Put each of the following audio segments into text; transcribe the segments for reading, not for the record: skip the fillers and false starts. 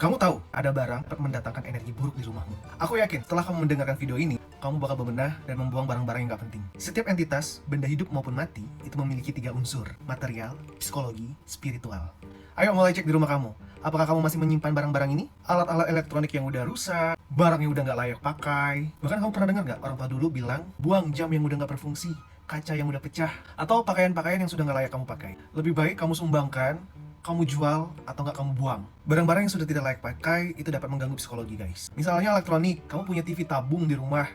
Kamu tahu ada barang dapat mendatangkan energi buruk di rumahmu. Aku yakin setelah kamu mendengarkan video ini, kamu bakal bebenah dan membuang barang-barang yang gak penting. Setiap entitas, benda hidup maupun mati, itu memiliki 3 unsur: material, psikologi, spiritual. Ayo mulai cek di rumah kamu. Apakah kamu masih menyimpan barang-barang ini? Alat-alat elektronik yang udah rusak, barang yang udah gak layak pakai. Bahkan kamu pernah dengar gak orang tua dulu bilang, buang jam yang udah gak berfungsi, kaca yang udah pecah, atau pakaian-pakaian yang sudah gak layak kamu pakai. Lebih baik kamu sumbangkan, kamu jual, atau nggak kamu buang. Barang-barang yang sudah tidak layak pakai itu dapat mengganggu psikologi, guys. Misalnya elektronik, kamu punya TV tabung di rumah,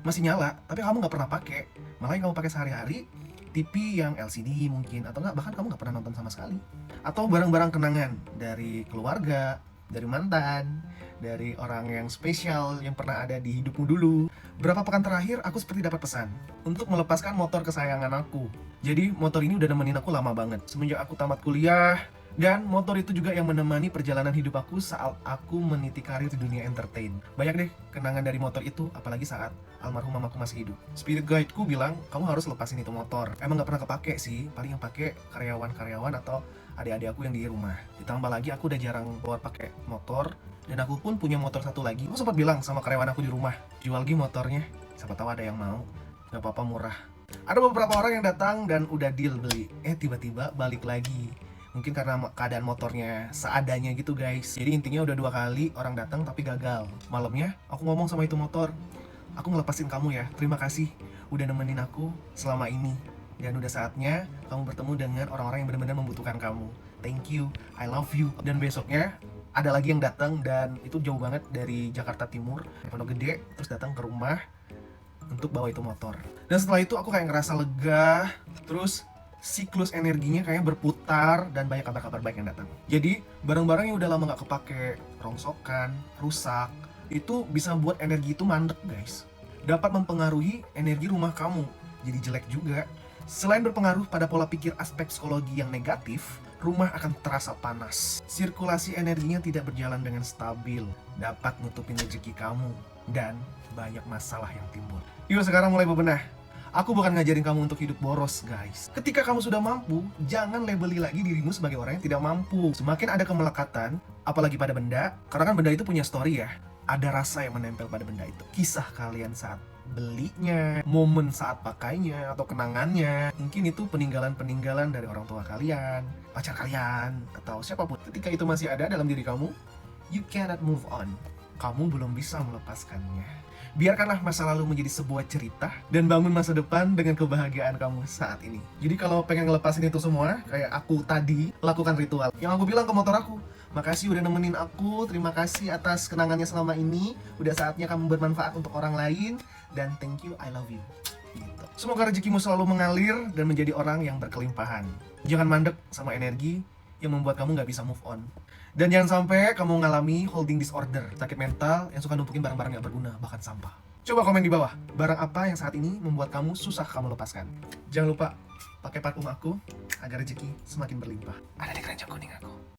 masih nyala, tapi kamu nggak pernah pakai, malah yang kamu pakai sehari-hari TV yang LCD mungkin, atau nggak bahkan kamu nggak pernah nonton sama sekali. Atau barang-barang kenangan dari keluarga, dari mantan, dari orang yang spesial yang pernah ada di hidupmu dulu. Berapa pekan terakhir aku seperti dapat pesan untuk melepaskan motor kesayangan aku. Jadi motor ini udah nemenin aku lama banget semenjak aku tamat kuliah. Dan motor itu juga yang menemani perjalanan hidup aku saat aku meniti karir di dunia entertain. Banyak deh kenangan dari motor itu, apalagi saat almarhum mamaku masih hidup. Spirit guideku bilang, kamu harus lepasin itu motor. Emang gak pernah kepake sih, paling yang pakai karyawan-karyawan atau adik-adik aku yang di rumah. Ditambah lagi aku udah jarang keluar pakai motor, dan aku pun punya motor satu lagi. Aku sempat bilang sama karyawan aku di rumah, jual lagi motornya, siapa tahu ada yang mau. Gak apa-apa, murah. Ada beberapa orang yang datang dan udah deal beli, tiba-tiba balik lagi. Mungkin karena keadaan motornya seadanya gitu, guys. Jadi intinya udah 2 kali orang datang tapi gagal. Malamnya aku ngomong sama itu motor, aku ngelepasin kamu ya, terima kasih udah nemenin aku selama ini. Dan udah saatnya kamu bertemu dengan orang-orang yang benar-benar membutuhkan kamu. Thank you, I love you. Dan besoknya ada lagi yang datang, dan itu jauh banget dari Jakarta Timur, Pondok Gede, terus datang ke rumah untuk bawa itu motor. Dan setelah itu aku kayak ngerasa lega, terus siklus energinya kayaknya berputar dan banyak kabar-kabar baik yang datang. Jadi barang-barang yang udah lama gak kepake, rongsokan, rusak, itu bisa buat energi itu mandek, guys. Dapat mempengaruhi energi rumah kamu jadi jelek juga. Selain berpengaruh pada pola pikir aspek psikologi yang negatif, rumah akan terasa panas. Sirkulasi energinya tidak berjalan dengan stabil, dapat nutupin rezeki kamu, dan banyak masalah yang timbul. Yuk sekarang mulai bebenah. Aku bukan ngajarin kamu untuk hidup boros, guys. Ketika kamu sudah mampu, jangan labeli lagi dirimu sebagai orang yang tidak mampu. Semakin ada kemelekatan, apalagi pada benda, karena kan benda itu punya story ya. Ada rasa yang menempel pada benda itu. Kisah kalian saat belinya, momen saat pakainya, atau kenangannya. Mungkin itu peninggalan-peninggalan dari orang tua kalian, pacar kalian, atau siapapun. Ketika itu masih ada dalam diri kamu, you cannot move on. Kamu belum bisa melepaskannya. Biarkanlah masa lalu menjadi sebuah cerita dan bangun masa depan dengan kebahagiaan kamu saat ini. Jadi kalau pengen ngelepasin itu semua, kayak aku tadi, lakukan ritual. Yang aku bilang ke motor aku, makasih udah nemenin aku, terima kasih atas kenangannya selama ini, udah saatnya kamu bermanfaat untuk orang lain, dan thank you, I love you. Gitu. Semoga rezekimu selalu mengalir dan menjadi orang yang berkelimpahan. Jangan mandek sama energi yang membuat kamu nggak bisa move on. Dan jangan sampai kamu mengalami holding disorder, sakit mental yang suka numpukin barang-barang nggak berguna, bahkan sampah. Coba komen di bawah, barang apa yang saat ini membuat kamu susah kamu lepaskan. Jangan lupa pakai parfum aku agar rezeki semakin berlimpah. Ada di keranjang kuning aku.